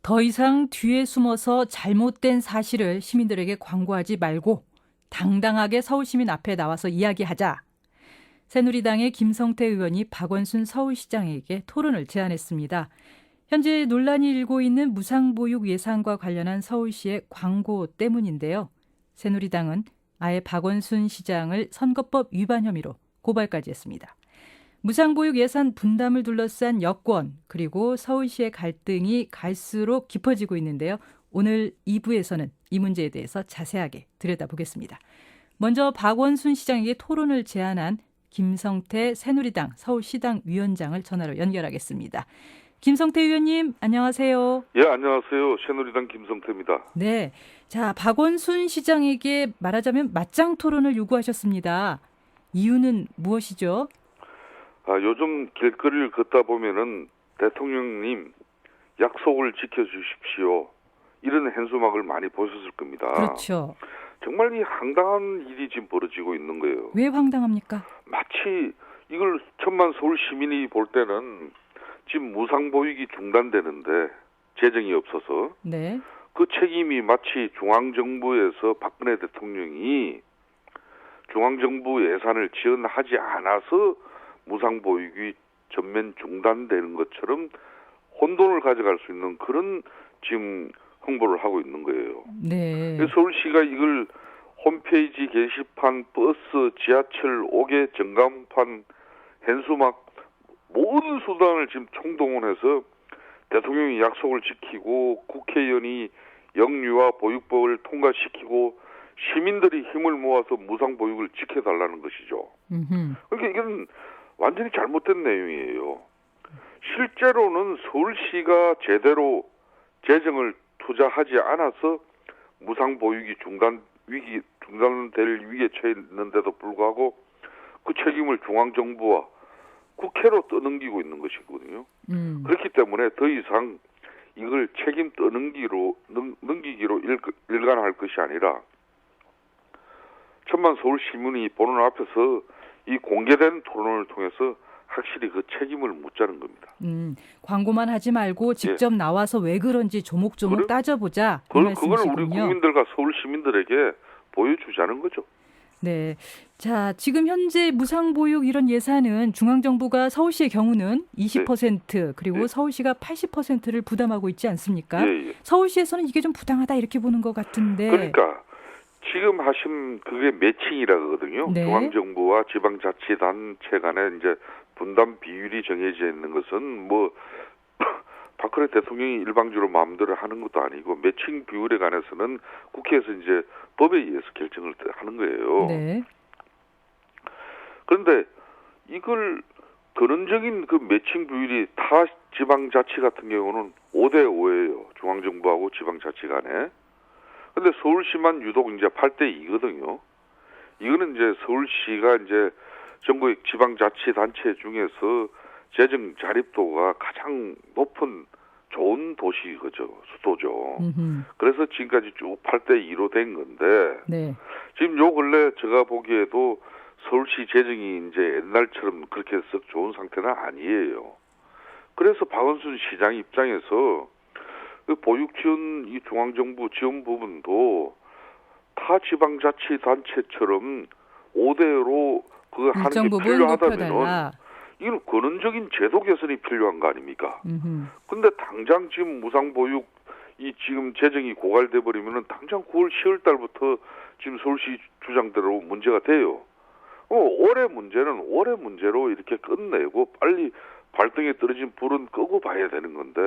더 이상 뒤에 숨어서 잘못된 사실을 시민들에게 광고하지 말고 당당하게 서울시민 앞에 나와서 이야기하자. 새누리당의 김성태 의원이 박원순 서울시장에게 토론을 제안했습니다. 현재 논란이 일고 있는 무상보육 예산과 관련한 서울시의 광고 때문인데요. 새누리당은 아예 박원순 시장을 선거법 위반 혐의로 고발까지 했습니다. 무상보육 예산 분담을 둘러싼 여권 그리고 서울시의 갈등이 갈수록 깊어지고 있는데요. 오늘 2부에서는 이 문제에 대해서 자세하게 들여다보겠습니다. 먼저 박원순 시장에게 토론을 제안한 김성태 새누리당 서울시당 위원장을 전화로 연결하겠습니다. 김성태 의원님 안녕하세요. 예, 안녕하세요. 새누리당 김성태입니다. 네, 자 박원순 시장에게 말하자면 맞짱 토론을 요구하셨습니다. 이유는 무엇이죠? 요즘 길거리를 걷다 보면은 대통령님 약속을 지켜주십시오. 이런 현수막을 많이 보셨을 겁니다. 그렇죠. 정말 이 황당한 일이 지금 벌어지고 있는 거예요. 왜 황당합니까? 마치 이걸 천만 서울 시민이 볼 때는 지금 무상보육이 중단되는데 재정이 없어서 네. 그 책임이 마치 중앙정부에서 박근혜 대통령이 중앙정부 예산을 지원하지 않아서 무상보육이 전면 중단되는 것처럼 혼돈을 가져갈 수 있는 그런 지금 홍보를 하고 있는 거예요. 네. 서울시가 이걸 홈페이지 게시판, 버스, 지하철, 옥외 전광판, 현수막 모든 수단을 지금 총동원해서 대통령이 약속을 지키고 국회의원이 영유아 보육법을 통과시키고 시민들이 힘을 모아서 무상보육을 지켜달라는 것이죠. 그러니까 이건 완전히 잘못된 내용이에요. 실제로는 서울시가 제대로 재정을 투자하지 않아서 무상보육이 중단될 위기에 처해 있는데도 불구하고 그 책임을 중앙정부와 국회로 떠넘기고 있는 것이거든요. 그렇기 때문에 더 이상 이걸 책임 넘기기로 일관할 것이 아니라 천만 서울 시민이 보는 앞에서 이 공개된 토론을 통해서 확실히 그 책임을 묻자는 겁니다. 광고만 하지 말고 직접 나와서 왜 그런지 조목조목 따져보자. 그걸 우리 국민들과 서울 시민들에게 보여주자는 거죠. 네. 자, 지금 현재 무상보육 이런 예산은 중앙정부가 서울시의 경우는 20% 그리고 서울시가 80%를 부담하고 있지 않습니까? 서울시에서는 이게 좀 부당하다 이렇게 보는 것 같은데. 그러니까 지금 하신 그게 매칭이라 그러거든요. 네. 중앙정부와 지방자치단체 간에 이제 분담 비율이 정해져 있는 것은 뭐 박근혜 대통령이 일방적으로 마음대로 하는 것도 아니고 매칭 비율에 관해서는 국회에서 이제 법에 의해서 결정을 하는 거예요. 네. 그런데 이걸 근원적인 그 매칭 비율이 타 지방자치 같은 경우는 5대5예요. 중앙정부하고 지방자치 간에. 근데 서울시만 유독 이제 8대2거든요. 이거는 이제 서울시가 이제 전국의 지방자치단체 중에서 재정 자립도가 가장 높은 좋은 도시죠. 수도죠. 그래서 지금까지 쭉 8대2로 된 건데 지금 요 근래 제가 보기에도 서울시 재정이 이제 옛날처럼 그렇게 썩 좋은 상태는 아니에요. 그래서 박원순 시장 입장에서 그 보육 지원, 이 중앙정부 지원 부분도 타 지방자치단체처럼 5대로 그거 하는 게 필요하다면 이건 근원적인 제도 개선이 필요한 거 아닙니까? 근데 당장 지금 무상보육 이 지금 재정이 고갈돼 버리면은 당장 9월 10월 달부터 지금 서울시 주장대로 문제가 돼요. 올해 문제는 올해 문제로 이렇게 끝내고 빨리 발등에 떨어진 불은 끄고 봐야 되는 건데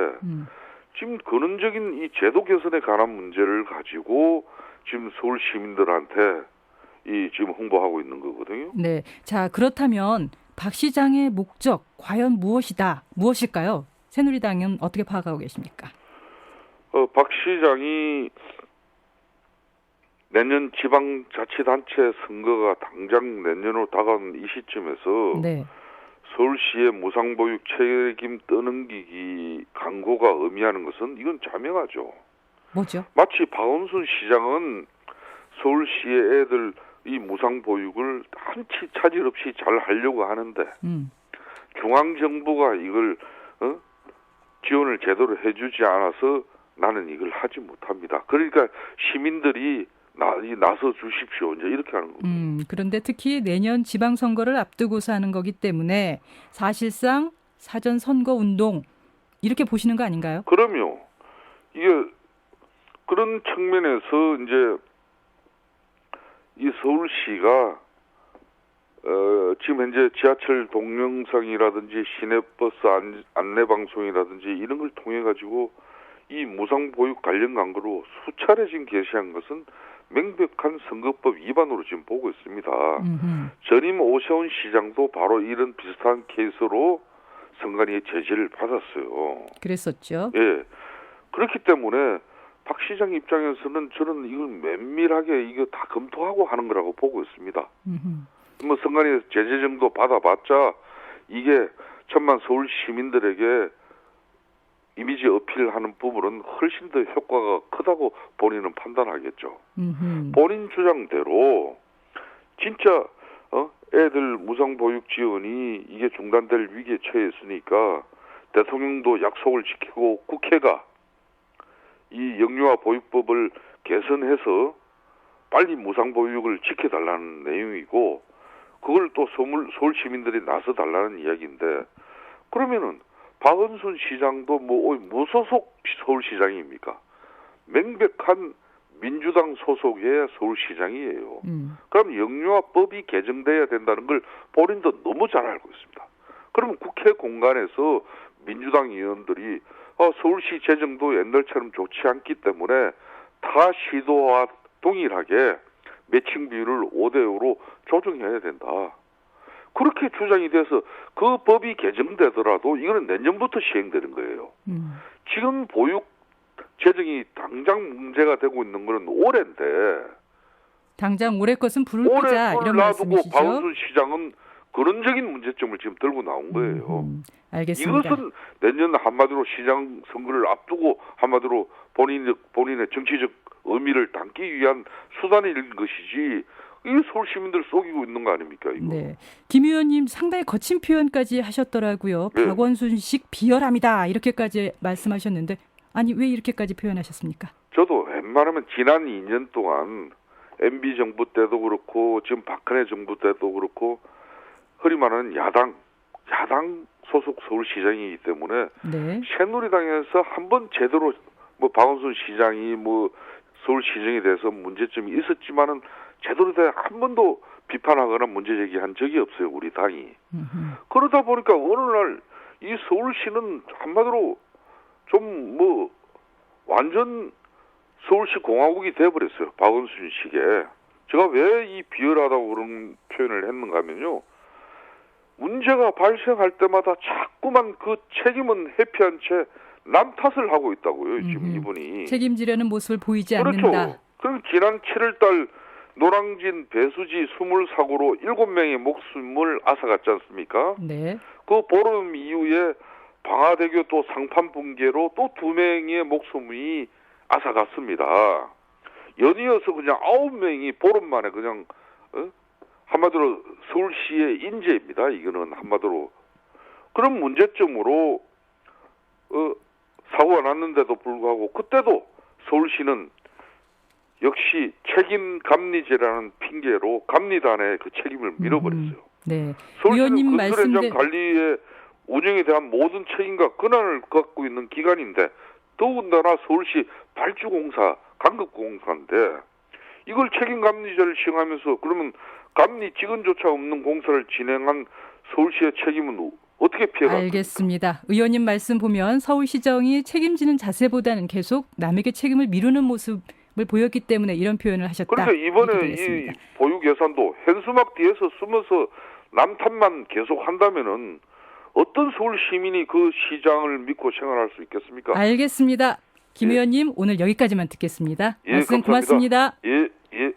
지금 근원적인 이 제도 개선에 관한 문제를 가지고 지금 서울 시민들한테 이 지금 홍보하고 있는 거거든요. 네. 자, 그렇다면 박 시장의 목적 과연 무엇일까요? 새누리당은 어떻게 파악하고 계십니까? 박 시장이 내년 지방자치단체 선거가 당장 내년으로 다가오는 이 시점에서 서울시의 무상보육 책임 떠넘기기 광고가 의미하는 것은 이건 자명하죠. 뭐죠? 마치 박원순 시장은 서울시의 애들 이 무상보육을 한치 차질 없이 잘 하려고 하는데 중앙정부가 이걸 지원을 제대로 해주지 않아서 나는 이걸 하지 못합니다. 그러니까 시민들이 나서 주십시오. 이제 이렇게 하는 겁니다. 그런데 특히 내년 지방선거를 앞두고서 하는 거기 때문에 사실상 사전 선거 운동 이렇게 보시는 거 아닌가요? 그럼요. 이게 그런 측면에서 이제 이 서울시가 지금 현재 지하철 동영상이라든지 시내버스 안내 방송이라든지 이런 걸 통해 가지고 이 무상보육 관련 광고로 수차례 지금 게시한 것은 명백한 선거법 위반으로 지금 보고 있습니다. 전임 오세훈 시장도 바로 이런 비슷한 케이스로 선관위의 제지를 받았어요. 그랬었죠. 예. 그렇기 때문에 박 시장 입장에서는 저는 이걸 면밀하게 이거 다 검토하고 하는 거라고 보고 있습니다. 뭐 선관위에서 제재 정도 받아봤자 이게 천만 서울 시민들에게 이미지 어필하는 부분은 훨씬 더 효과가 크다고 본인은 판단하겠죠. 본인 주장대로 진짜 애들 무상보육 지원이 이게 중단될 위기에 처해 있으니까 대통령도 약속을 지키고 국회가 이 영유아 보육법을 개선해서 빨리 무상보육을 지켜달라는 내용이고 그걸 또 서울 시민들이 나서달라는 이야기인데 그러면은 박원순 시장도 뭐 무소속 서울시장입니까? 명백한 민주당 소속의 서울시장이에요. 그럼 영유아법이 개정돼야 된다는 걸 본인도 너무 잘 알고 있습니다. 그러면 국회 공간에서 민주당 의원들이 서울시 재정도 옛날처럼 좋지 않기 때문에 타 시도와 동일하게 매칭 비율을 5대5로 조정해야 된다. 그렇게 주장이 돼서 그 법이 개정되더라도 이거는 내년부터 시행되는 거예요. 지금 보육 재정이 당장 문제가 되고 있는 거는 올해인데 당장 올해 것은 불을 끄자 올해 이런 놔두고 말씀이시죠? 박원순 시장은 근원적인 문제점을 지금 들고 나온 거예요. 알겠습니다. 이것은 내년 한마디로 시장 선거를 앞두고 한마디로 본인의 정치적 의미를 담기 위한 수단인 것이지 이 서울 시민들 속이고 있는 거 아닙니까? 이거. 네, 김 의원님 상당히 거친 표현까지 하셨더라고요. 네. 박원순식 비열함이다 이렇게까지 말씀하셨는데 아니 왜 이렇게까지 표현하셨습니까? 저도 웬만하면 지난 2년 동안 MB 정부 때도 그렇고 지금 박근혜 정부 때도 그렇고 허리만한 야당 소속 서울시장이기 때문에 네. 새누리당에서 한번 제대로 뭐 박원순 시장이 뭐 서울시장에 대해서 문제점이 있었지만은 제대로 한 번도 비판하거나 문제 제기한 적이 없어요, 우리 당이. 그러다 보니까 어느 날 이 서울시는 한마디로 좀 뭐 완전 서울시 공화국이 돼버렸어요, 박원순 식에. 제가 왜 이 비열하다고 그런 표현을 했는가 하면요. 문제가 발생할 때마다 자꾸만 그 책임은 회피한 채 남 탓을 하고 있다고요, 지금 이분이. 책임지려는 모습을 보이지 그렇죠. 않는다. 그럼 지난 7월달 노량진 배수지 수물 사고로 7명의 목숨을 앗아갔지 않습니까? 네. 그 보름 이후에 방화대교 또 상판 붕괴로 또 2명의 목숨이 앗아갔습니다. 연이어서 그냥 9명이 보름 만에 그냥 한마디로 서울시의 인재입니다. 이거는 한마디로. 그런 문제점으로 사고가 났는데도 불구하고 그때도 서울시는 역시 책임 감리제라는 핑계로 감리단의 그 책임을 밀어버렸어요. 네. 서울시는 의원님 건설 현장 말씀대 관리의 운영에 대한 모든 책임과 권한을 갖고 있는 기관인데 더군다나 서울시 발주공사, 강급공사인데 이걸 책임 감리제를 시행하면서 그러면 감리 직원조차 없는 공사를 진행한 서울시의 책임은 어떻게 피해갑니까? 알겠습니다. 의원님 말씀 보면 서울시정이 책임지는 자세보다는 계속 남에게 책임을 미루는 모습을 보였기 때문에 이런 표현을 하셨다. 그러니까 이번에 이렇게 이 되겠습니다. 보육 예산도 현수막 뒤에서 숨어서 남 탓만 계속 한다면은 어떤 서울 시민이 그 시장을 믿고 생활할 수 있겠습니까? 알겠습니다. 김 예. 의원님 오늘 여기까지만 듣겠습니다. 예, 말씀 감사합니다. 고맙습니다. 예.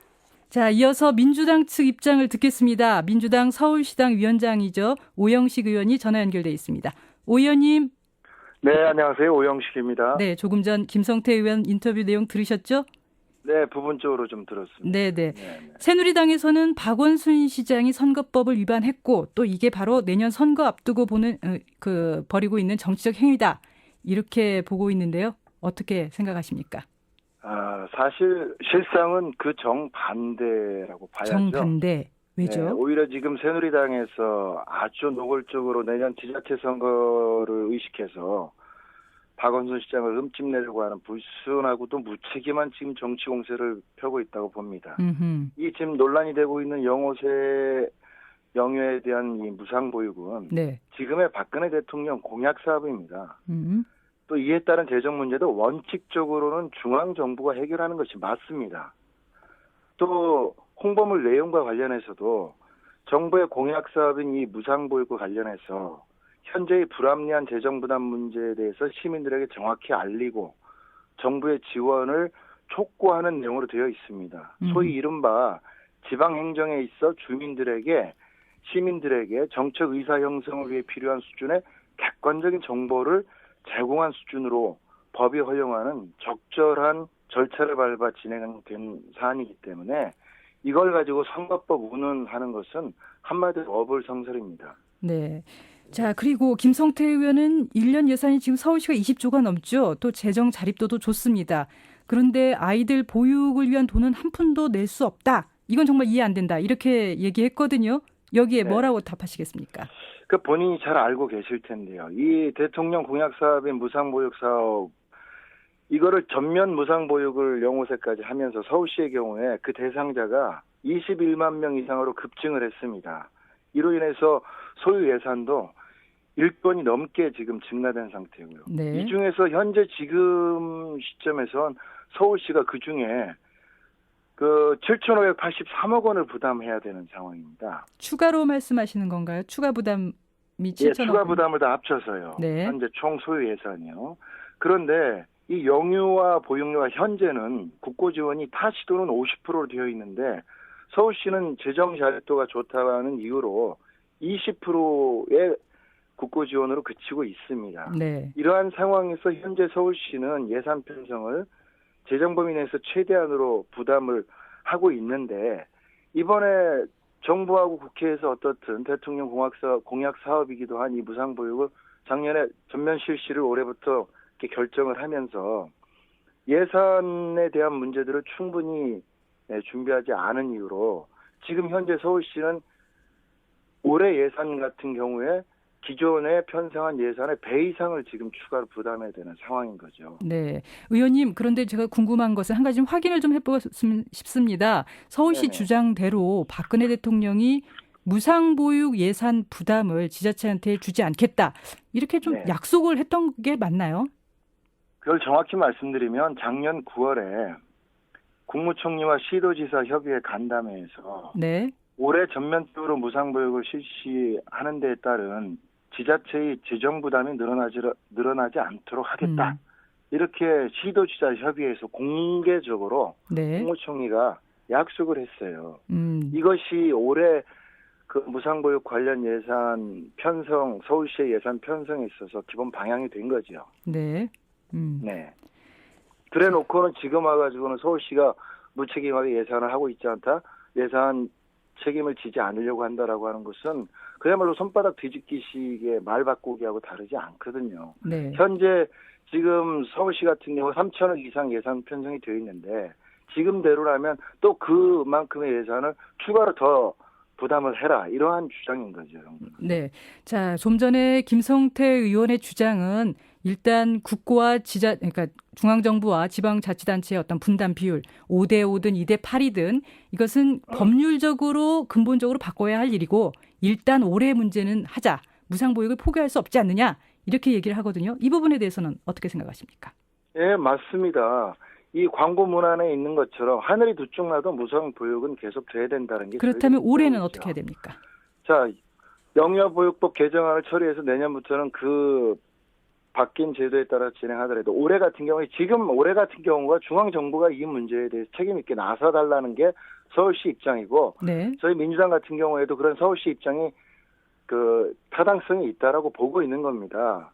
자, 이어서 민주당 측 입장을 듣겠습니다. 민주당 서울시당 위원장이죠. 오영식 의원이 전화 연결돼 있습니다. 오 의원님. 네, 안녕하세요. 오영식입니다. 네, 조금 전 김성태 의원 인터뷰 내용 들으셨죠? 네, 부분적으로 좀 들었습니다. 네네. 네. 새누리당에서는 박원순 시장이 선거법을 위반했고 또 이게 바로 내년 선거 앞두고 벌이고 있는 정치적 행위다. 이렇게 보고 있는데요. 어떻게 생각하십니까? 사실 실상은 그 정반대라고 봐야죠. 정반대. 왜죠? 네, 오히려 지금 새누리당에서 아주 노골적으로 내년 지자체 선거를 의식해서 박원순 시장을 흠집내려고 하는 불순하고 또 무책임한 지금 정치 공세를 펴고 있다고 봅니다. 이 지금 논란이 되고 있는 영호세 영유에 대한 이 무상보육은 네. 지금의 박근혜 대통령 공약 사업입니다. 또 이에 따른 재정 문제도 원칙적으로는 중앙정부가 해결하는 것이 맞습니다. 또 홍보물 내용과 관련해서도 정부의 공약 사업인 이 무상보육과 관련해서 현재의 불합리한 재정 부담 문제에 대해서 시민들에게 정확히 알리고 정부의 지원을 촉구하는 내용으로 되어 있습니다. 소위 이른바 지방행정에 있어 시민들에게 정책 의사 형성을 위해 필요한 수준의 객관적인 정보를 제공한 수준으로 법이 허용하는 적절한 절차를 밟아 진행된 사안이기 때문에 이걸 가지고 선거법 운운하는 것은 한마디로 어불성설입니다. 네. 자, 그리고 김성태 의원은 1년 예산이 지금 서울시가 20조가 넘죠. 또 재정 자립도도 좋습니다. 그런데 아이들 보육을 위한 돈은 한 푼도 낼 수 없다. 이건 정말 이해 안 된다. 이렇게 얘기했거든요. 여기에 뭐라고 답하시겠습니까? 그 본인이 잘 알고 계실 텐데요. 이 대통령 공약 사업인 무상보육 사업, 이거를 전면 무상보육을 영호세까지 하면서 서울시의 경우에 그 대상자가 21만 명 이상으로 급증을 했습니다. 이로 인해서 소유 예산도 1건이 넘게 지금 증가된 상태고요. 네. 이 중에서 현재 지금 시점에선 서울시가 그 중에 7,583억 원을 부담해야 되는 상황입니다. 추가로 말씀하시는 건가요? 추가 부담이 7천억 원. 추가 부담을 다 합쳐서요. 네. 현재 총 소유 예산이요. 그런데 이 영유아 보육료가 현재는 국고 지원이 타 시도는 50%로 되어 있는데 서울시는 재정 자립도가 좋다는 이유로 20%의 국고 지원으로 그치고 있습니다. 네. 이러한 상황에서 현재 서울시는 예산 편성을 재정 범위 내에서 최대한으로 부담을 하고 있는데 이번에 정부하고 국회에서 어떻든 대통령 공약 사업이기도 한 이 무상보육을 작년에 전면 실시를 올해부터 이렇게 결정을 하면서 예산에 대한 문제들을 충분히 준비하지 않은 이유로 지금 현재 서울시는 올해 예산 같은 경우에 기존에 편성한 예산의 배 이상을 지금 추가로 부담해야 되는 상황인 거죠. 네. 의원님, 그런데 제가 궁금한 것은 한 가지 좀 확인을 좀 해보고 싶습니다. 서울시 네네. 주장대로 박근혜 대통령이 무상보육 예산 부담을 지자체한테 주지 않겠다. 이렇게 좀 네. 약속을 했던 게 맞나요? 그걸 정확히 말씀드리면 작년 9월에 국무총리와 시도지사 협의회 간담회에서 네. 올해 전면적으로 무상보육을 실시하는 데에 따른 지자체의 재정 부담이 늘어나지 않도록 하겠다. 이렇게 시도지사 협의회에서 공개적으로 네. 국무총리가 약속을 했어요. 이것이 올해 그 무상보육 관련 예산 편성, 서울시의 예산 편성에 있어서 기본 방향이 된 거죠. 네. 네. 그래 놓고는 지금 와가지고는 서울시가 무책임하게 예산을 하고 있지 않다. 예산 책임을 지지 않으려고 한다라고 하는 것은 그야말로 손바닥 뒤집기식의 말 바꾸기하고 다르지 않거든요. 네. 현재 지금 서울시 같은 경우 3천억 이상 예산 편성이 되어 있는데 지금대로라면 또 그만큼의 예산을 추가로 더 부담을 해라. 이러한 주장인 거죠. 네. 자, 좀 전에 김성태 의원의 주장은 일단 국고와 그러니까 중앙정부와 지방자치단체의 어떤 분담 비율 5대5든 2대8이든 이것은 법률적으로 근본적으로 바꿔야 할 일이고 일단 올해 문제는 하자. 무상보육을 포기할 수 없지 않느냐. 이렇게 얘기를 하거든요. 이 부분에 대해서는 어떻게 생각하십니까? 예, 맞습니다. 이 광고 문안에 있는 것처럼 하늘이 두 쪽 나도 무상보육은 계속 돼야 된다는 게 그렇다면 올해는 입장이죠. 어떻게 해야 됩니까? 자, 영유아보육법 개정안을 처리해서 내년부터는 그 바뀐 제도에 따라 진행하더라도 올해 같은 경우가 중앙정부가 이 문제에 대해서 책임 있게 나서달라는 게 서울시 입장이고 네. 저희 민주당 같은 경우에도 그런 서울시 입장이 그 타당성이 있다라고 보고 있는 겁니다.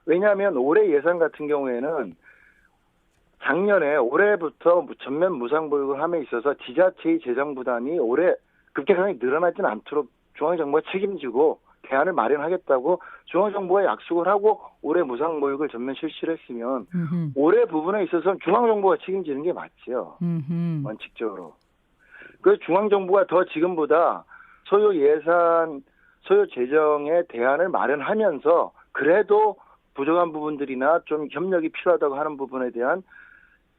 왜냐하면 올해 예산 같은 경우에는 올해부터 전면 무상보육을 함에 있어서 지자체의 재정 부담이 올해 급격하게 늘어나지는 않도록 중앙정부가 책임지고 대안을 마련하겠다고 중앙정부가 약속을 하고 올해 무상보육을 전면 실시를 했으면 올해 부분에 있어서는 중앙정부가 책임지는 게 맞죠. 원칙적으로. 그 중앙정부가 더 지금보다 소요 예산, 소요 재정의 대안을 마련하면서 그래도 부족한 부분들이나 좀 협력이 필요하다고 하는 부분에 대한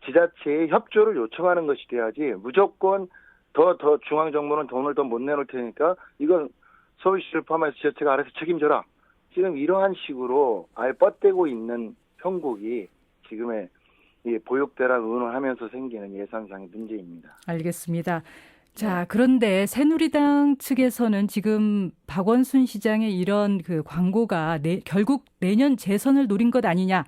지자체의 협조를 요청하는 것이 돼야지 무조건 더 중앙정부는 돈을 더 못 내놓을 테니까 이건 서울시를 포함해서 지자체가 알아서 책임져라. 지금 이러한 식으로 아예 뻗대고 있는 형국이 지금의 이 보육대란 의논하면서 생기는 예산상의 문제입니다. 알겠습니다. 자, 그런데 새누리당 측에서는 지금 박원순 시장의 이런 그 광고가 결국 내년 재선을 노린 것 아니냐.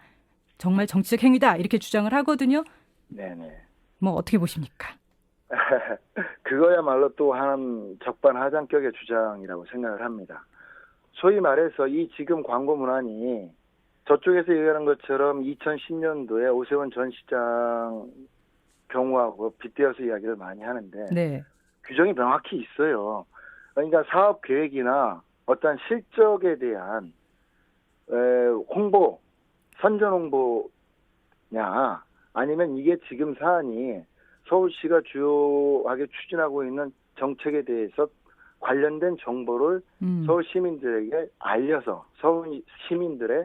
정말 정치적 행위다. 이렇게 주장을 하거든요. 네네. 뭐 어떻게 보십니까? 그거야말로 또 한 적반하장격의 주장이라고 생각을 합니다. 소위 말해서 이 지금 광고 문안이 저쪽에서 얘기하는 것처럼 2010년도에 오세훈 전 시장 경우하고 빗대어서 이야기를 많이 하는데 네. 규정이 명확히 있어요. 그러니까 사업 계획이나 어떤 실적에 대한 홍보, 선전 홍보냐 아니면 이게 지금 사안이 서울시가 주요하게 추진하고 있는 정책에 대해서 관련된 정보를 서울 시민들에게 알려서 서울 시민들의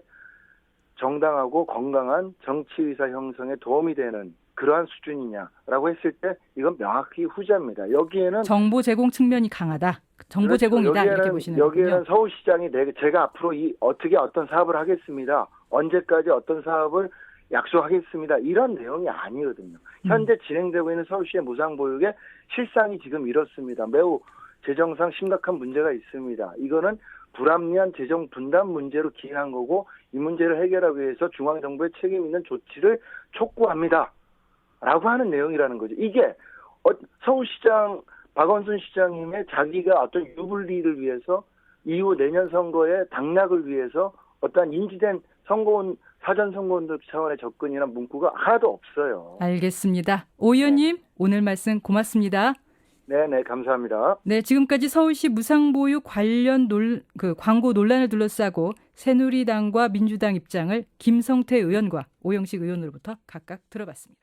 정당하고 건강한 정치의사 형성에 도움이 되는 그러한 수준이냐라고 했을 때 이건 명확히 후자입니다. 여기에는 정보 제공 측면이 강하다. 정보 그렇죠. 제공이다 이렇게 보시는 거군요. 여기에는 서울시장이 제가 앞으로 어떻게 어떤 사업을 하겠습니다. 언제까지 어떤 사업을 약속하겠습니다. 이런 내용이 아니거든요. 현재 진행되고 있는 서울시의 무상보육의 실상이 지금 이렇습니다. 매우 재정상 심각한 문제가 있습니다. 이거는 불합리한 재정 분담 문제로 기인한 거고 이 문제를 해결하기 위해서 중앙정부의 책임 있는 조치를 촉구합니다. 라고 하는 내용이라는 거죠. 이게 서울시장 박원순 시장님의 자기가 어떤 유불리를 위해서 이후 내년 선거의 당락을 위해서 어떤 인지된 선거운 사전 선거운동 차원의 접근이나 문구가 하나도 없어요. 알겠습니다. 오 의원님 오늘 말씀 고맙습니다. 네네 감사합니다. 네, 지금까지 서울시 무상보육 관련 광고 논란을 둘러싸고 새누리당과 민주당 입장을 김성태 의원과 오영식 의원으로부터 각각 들어봤습니다.